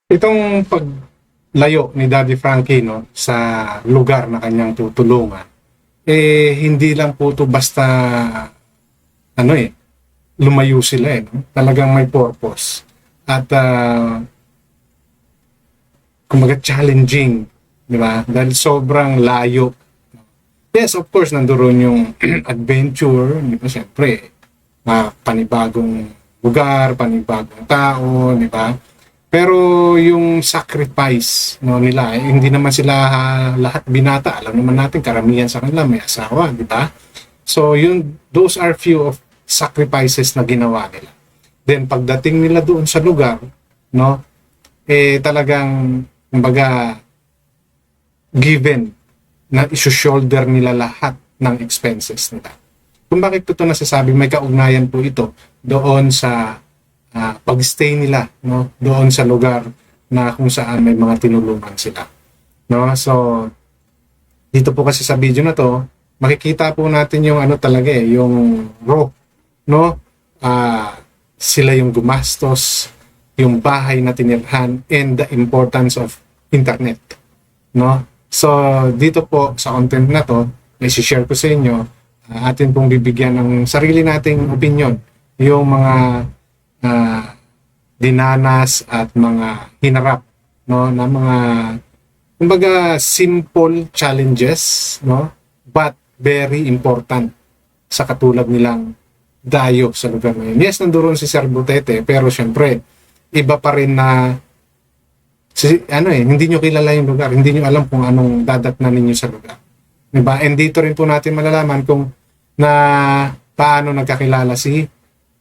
Itong paglayo ni Daddy Frankie, no, sa lugar na kanyang tutulungan, hindi lang po 'to basta ano lumayo sila no? Talagang may purpose. At kumbaga challenging, di ba? Dahil sobrang layo. Yes, of course, nandoon yung adventure, di ba? Siyempre, panibagong lugar, panibagong tao, di ba? Pero yung sacrifice no, nila, hindi naman sila lahat binata. Alam naman natin, karamihan sa kanila may asawa, di ba? So, those are few of sacrifices na ginawa nila. Then, pagdating nila doon sa lugar, no, talagang, kumbaga, given na isu-shoulder nila lahat ng expenses nila. Kung bakit ko ito nasasabi, may kaugnayan po ito doon sa pag-stay nila, no, doon sa lugar na kung saan may mga tinulungan sila. No? So, dito po kasi sa video na to, makikita po natin yung ano talaga yung raw, no? Sila yung gumastos, yung bahay na tinirhan, and the importance of internet, no? So, dito po sa content na to, i-share ko sa inyo, atin pong bibigyan ng sarili nating opinion, yung mga dinanas at mga hinarap, no, na mga kumbaga simple challenges, no, but very important sa katulad nilang dayo sa lugar na yun. Yes, nandoon si Sir Butete, pero syempre iba pa rin na hindi nyo kilala yung lugar, hindi nyo alam kung anong dadatnan ninyo sa lugar. Diba? And dito rin po natin malalaman kung paano nagkakilala si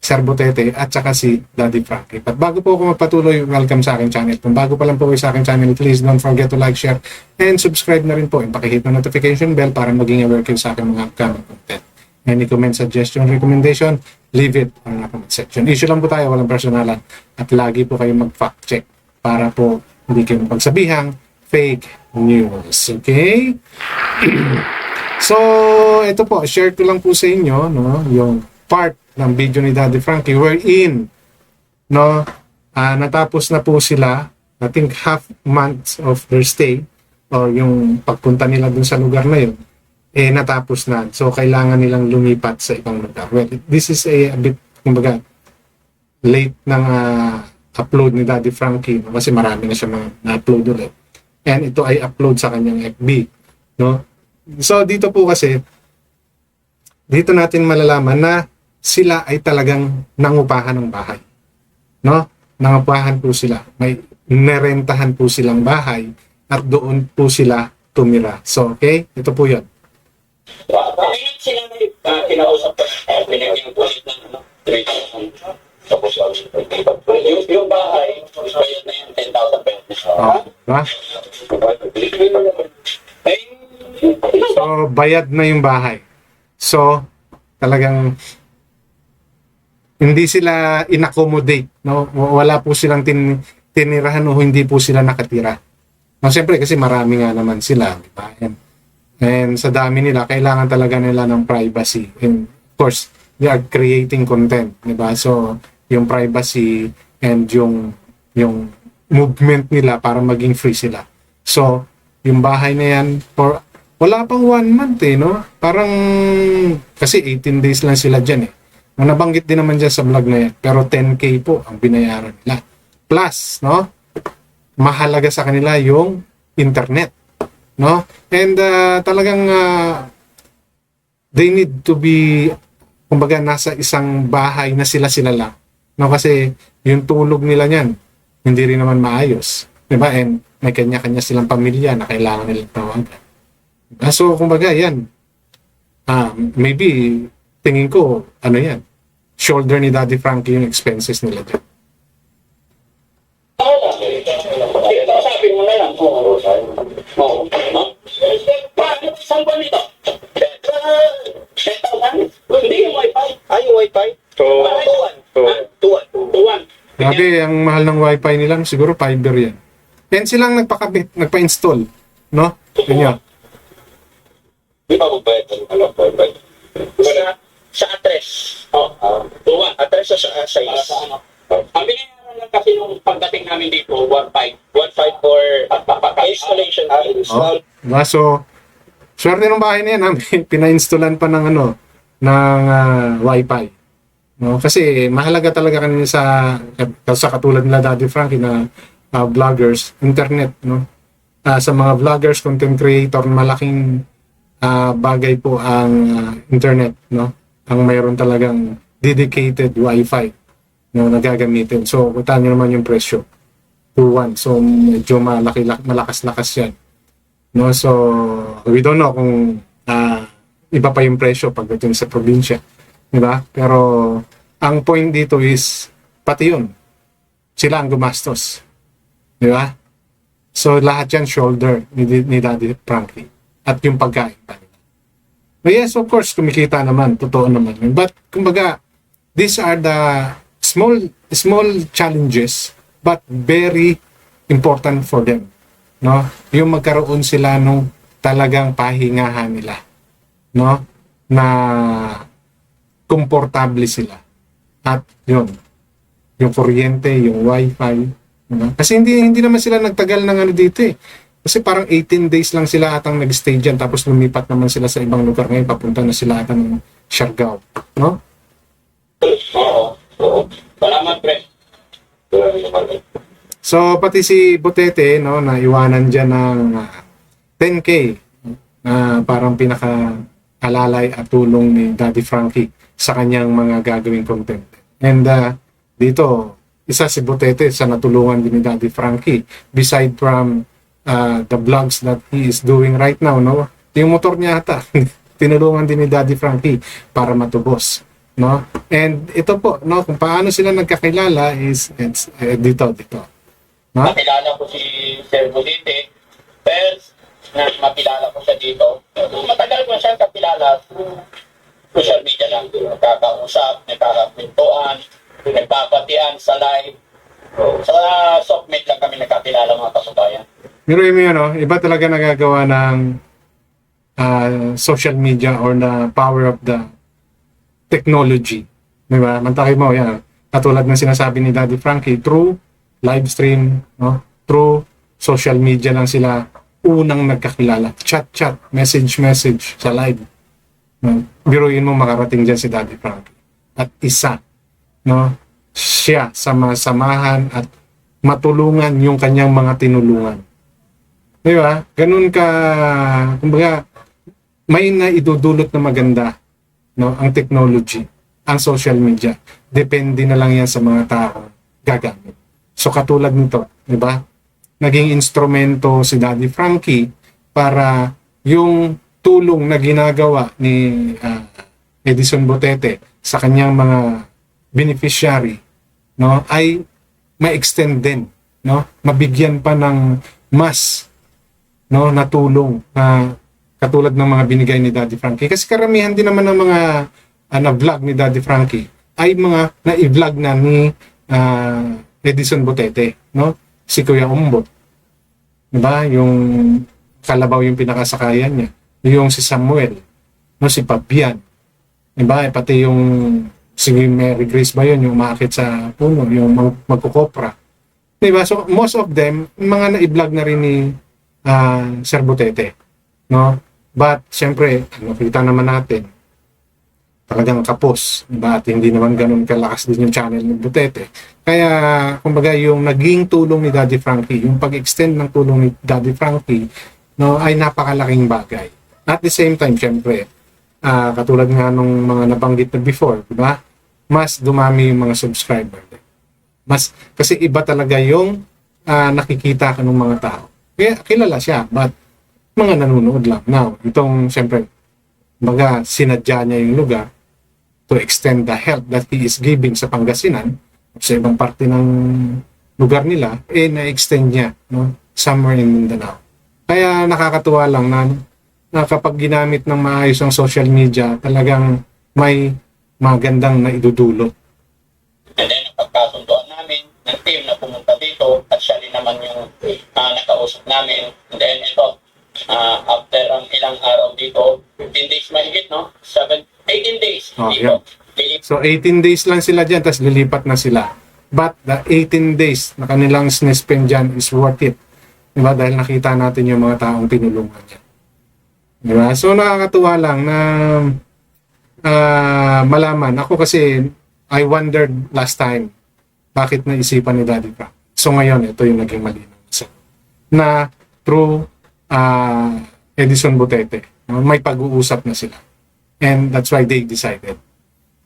Sir Butete at saka si Daddy Frankie. But bago po ako magpatuloy, welcome sa aking channel. Kung bago pa lang po kayo sa aking channel, please don't forget to like, share, and subscribe na rin po. And pakihit ng notification bell para maging aware kayo sa aking mga upcoming content. Any comment, suggestion, recommendation, leave it on the comment section. Issue lang po tayo, walang personalan. At lagi po kayo mag-fact check para po hindi kayo pagsabihang fake news. Okay? So, ito po, share ko lang po sa inyo, no, yung part ng video ni Daddy Frankie wherein, no, natapos na po sila, I think half months of their stay or yung pagpunta nila dun sa lugar na yun, natapos na. So, kailangan nilang lumipat sa ibang lugar. Well, this is a bit, kumbaga, late ng upload ni Daddy Frankie, no? Kasi marami na siya na-upload ulit. And ito ay upload sa kanyang FB. No? So, dito po kasi, dito natin malalaman na sila ay talagang nangupahan ng bahay. No? Nangupahan po sila. May nerentahan po silang bahay at doon po sila tumira. So, okay? Ito po yun. Bakit sila kinausap ko binigyan po ng 3,000 tapos yung bahay bayad na yung 10,000 pesos. Diba? So, bayad na yung bahay. So, talagang hindi sila in-accommodate. No? Wala po silang tinirahan o hindi po sila nakatira. No, siyempre kasi marami nga naman sila. Diba? And sa dami nila, kailangan talaga nila ng privacy. And of course, they are creating content, di ba? So, yung privacy and yung movement nila para maging free sila. So, yung bahay na yan, wala pang 1 month no? Parang, kasi 18 days lang sila dyan Nabanggit din naman dyan sa vlog na yan. Pero 10K po ang binayaran nila. Plus, no? Mahalaga sa kanila yung internet. No? And talagang they need to be kumbaga nasa isang bahay na sila lang. No, kasi yung tulog nila niyan hindi rin naman maayos, 'di ba? And may kanya-kanya silang pamilya na kailangan nilang tawagan. So kumbaga yan. Maybe tingin ko yan. Shoulder ni Daddy Frankie yung expenses nila dyan. Sabi mo na lang. Isang buwan nito. 10,000? Hindi yung wifi. Yung wifi? Tuwan. Grabe, ang mahal ng wifi nila, siguro fiber yan. And silang nagpa-install. No? Ganyan. Di ba magbayad ng wifi? Sa address. Tuwan. Address sa size. Ang binayaran lang kasi nung pagdating namin dito, 1.5 for installation. Oh. Diba? So, swerte ng bahay na yan, ha? Pina-installan pa ng Wi-Fi. No? Kasi mahalaga talaga kanina sa katulad nila Daddy Frankie na vloggers, internet, no? Sa mga vloggers, content creator, malaking bagay po ang internet, no? Ang mayroon talagang dedicated Wi-Fi na nagagamitin. So, kutaan nyo naman yung presyo. 2-1. So, medyo malakas-lakas yan. No? So, we don't know kung iba pa yung presyo pagdating sa probinsya. Diba? Pero, ang point dito is, pati yun. Sila ang gumastos. Diba? So, lahat yan shoulder ni Daddy Frankie. At yung pagkain pa nila. But yes, of course, kumikita naman. Totoo naman yun. But, kumbaga, these are the small challenges but very important for them. No? Yung magkaroon sila nung talagang pahingahan nila. No? Na komportable sila. At yun, yung kuryente, yung wifi. Diba? Kasi hindi naman sila nagtagal ng dito eh. Kasi parang 18 days lang sila atang nag-stay dyan, tapos lumipat naman sila sa ibang lugar ngayon, papunta na sila atang ng Siargao. No? Oo. Salamat, pre. So, pati si Butete, no, na iwanan dyan ng 10K na parang pinaka-alalay at tulong ni Daddy Frankie sa kanyang mga gagawing content. And dito, isa si Butete sa natulungan din ni Daddy Frankie beside from the vlogs that he is doing right now, no? Yung motor niya ata, tinulungan din ni Daddy Frankie para matubos, no? And ito po, no, kung paano sila nagkakilala is dito. No? Makilala ko si Sir Budite. First, na makilala ko siya dito. Matagal ko siya kakilala through social media lang. Nagkakausap, nagkakapintuan, nagpapatian sa live. Sa softmate lang kami nagkakilala mga kasubayan. Pero yun, iba talaga nagagawa ng social media or the power of the technology. Diba? Mantakay mo, yan. Katulad ng sinasabi ni Daddy Frankie, through live stream, no? Through social media lang sila unang nagkakilala. Chat, message sa live. No? Biruin mo makarating dyan si Daddy Frankie. At isa, no? Siya sama-samahan at matulungan yung kanyang mga tinulungan. Di ba? Ganun ka, kumbaga, may naidudulot na maganda, no? Ang technology, ang social media. Depende na lang yan sa mga tao gagamit. So katulad nito, di ba? Naging instrumento si Daddy Frankie para yung tulong na ginagawa ni Edison Butete sa kanyang mga beneficiary, no, ay ma-extend din, no? Mabigyan pa ng mas, no, na tulong na katulad ng mga binigay ni Daddy Frankie. Kasi karamihan din naman ng mga na vlog ni Daddy Frankie ay mga na-i-vlog na ni Edison Butete, no? Si Kuya Umbot. Diba? Yung Kalabaw yung pinakasakayan niya. Yung si Samuel, no? Si Pabian. Diba? Pati yung si Mary Grace ba yun, yung umakit sa puno, yung magkukopra. Diba? So, most of them, mga na-i-vlog na rin ni Sir Butete. No? But, syempre, nakita naman natin, talagang kapos, diba? At hindi naman ganun kalakas din yung channel ng Butete. Kaya, kumbaga, yung naging tulong ni Daddy Frankie, yung pag-extend ng tulong ni Daddy Frankie, no, ay napakalaking bagay. At the same time, syempre, katulad nga nung mga nabanggit na before, diba? Mas dumami yung mga subscriber. Kasi iba talaga yung nakikita ka ng mga tao. Kaya kilala siya, but mga nanonood lang. Now, itong, syempre, baga sinadya niya yung lugar to extend the help that he is giving sa Pangasinan, sa ibang parte ng lugar nila, na-extend niya, no, somewhere in Mindanao. Kaya nakakatuwa lang na kapag ginamit ng maayos ang social media, talagang may magandang naidudulot. And then, pagkasunduan namin ng team na pumunta dito, at siya rin naman yung nakausap namin. And then, ito, after ang ilang araw dito, 15 days mahigit, no? 18 days Oh, dito. yeah. So 18 days lang sila dyan, tapos lilipat na sila But the 18 days na kanilang sinespend dyan is worth it. Diba? Dahil nakita natin yung mga taong tinulungan niya. Diba? So nakakatuwa lang na malaman. Ako kasi, I wondered last time, bakit naisipan ni Daddy Frank. So ngayon, ito yung naging malinaw. So, na through Edison Butete, no, may pag-uusap na sila. And that's why they decided.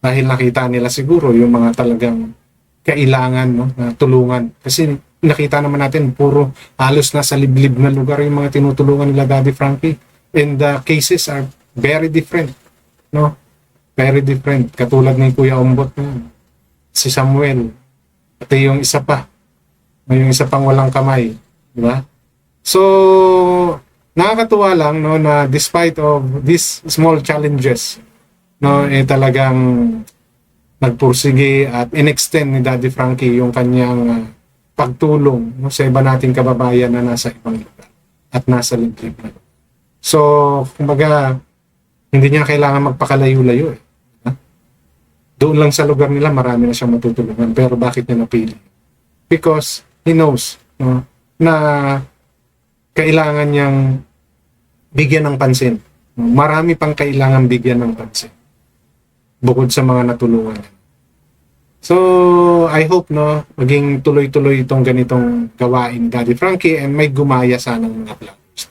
Dahil nakita nila siguro yung mga talagang kailangan, no, na tulungan. Kasi nakita naman natin, puro halos nasa liblib na lugar yung mga tinutulungan nila Daddy Frankie. And the cases are very different. No? Very different. Katulad ni Kuya Ombot, no? Si Samuel. Pati yung isa pa. Yung isa pang walang kamay. Diba? So, nakakatuwa lang, no, na despite of these small challenges, no, talagang nagpursige at in-extend ni Daddy Frankie yung kanyang pagtulong, no, sa iba nating kababayan na nasa ibang lugar at nasa liblib na lugar. So, kumbaga, hindi niya kailangan magpakalayo-layo eh. Doon lang sa lugar nila, marami na siyang matutulungan. Pero bakit niya napili? Because he knows, no, na kailangan niyang bigyan ng pansin. Marami pang kailangan bigyan ng pansin. Bukod sa mga natulungan. So, I hope, no, maging tuloy-tuloy itong ganitong gawain, Daddy Frankie, and may gumaya sana ng mga vloggers.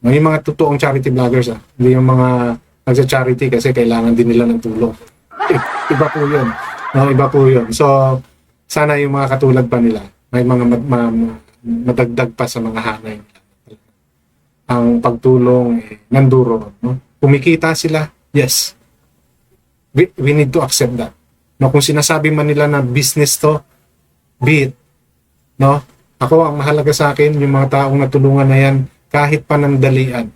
May mga totoong charity vloggers, hindi yung mga nagsa-charity kasi kailangan din nila ng tulong. Iba po yun. No, iba po yun. So, sana yung mga katulad pa nila, may mga madagdag pa sa mga hanay nila. Ang pagtulong, nanduro. No? Kumikita sila, yes. We need to accept that. No, kung sinasabi man nila na business to, be it. No? Ako, ang mahalaga sa akin, yung mga taong natulungan na yan, kahit panandalian,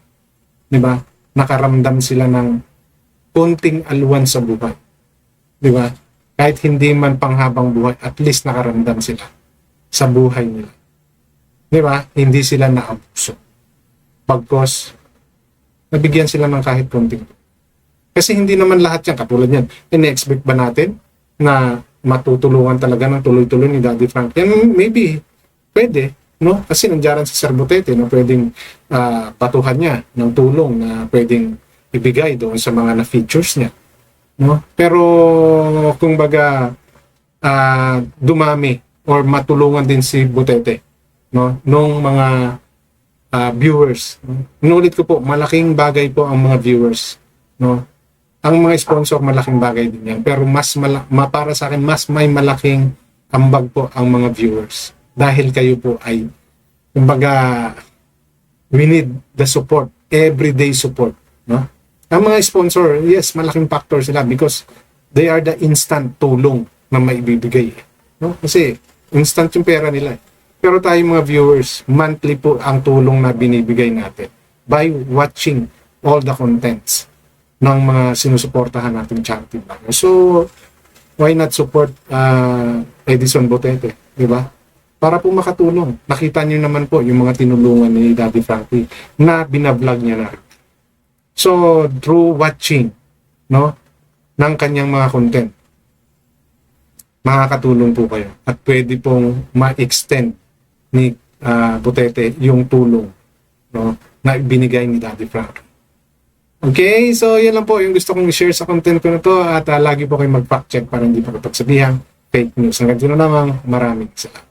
di ba? Nakaramdam sila ng konting alwan sa buhay. Di ba? Kahit hindi man panghabang buhay, at least nakaramdam sila sa buhay nila. Di ba? Hindi sila naabuso. Pagkos, nabigyan sila ng kahit konting. Kasi hindi naman lahat yan, katulad yan. Ine-expect ba natin na matutulungan talaga ng tuloy-tuloy ni Daddy Frank? Yan, maybe, pwede. No? Kasi nandiyan si Sir Butete na pwedeng patuhan niya ng tulong na pwedeng ibigay doon sa mga na-features niya. No? Pero kung baga dumami or matulungan din si Butete, no, nung mga viewers. Inulit ko po, malaking bagay po ang mga viewers, no. Ang mga sponsor malaking bagay din yan, pero para sa akin mas may malaking ambag po ang mga viewers dahil kayo po ay kumbaga we need the support, everyday support, no. Ang mga sponsor, yes, malaking factor sila because they are the instant tulong na maibibigay, no? Kasi instant yung pera nila. Pero tayo mga viewers, monthly po ang tulong na binibigay natin by watching all the contents ng mga sinusuportahan nating charity vlogger. So, why not support Edison Butete, di ba? Para po makatulong. Nakita niyo naman po yung mga tinulungan ni Daddy Frankie na binablog niya na. So, through watching, no, ng kanyang mga content, makakatulong po kayo at pwede pong ma-extend ni Butete yung tulong, no, na binigay ni Daddy Frank. Okay, so yan lang po yung gusto kong i-share sa content ko na to at lagi po kayo mag-fact check para hindi pa kapagsabihan fake news. Hanggang doon na lamang, maraming salamat.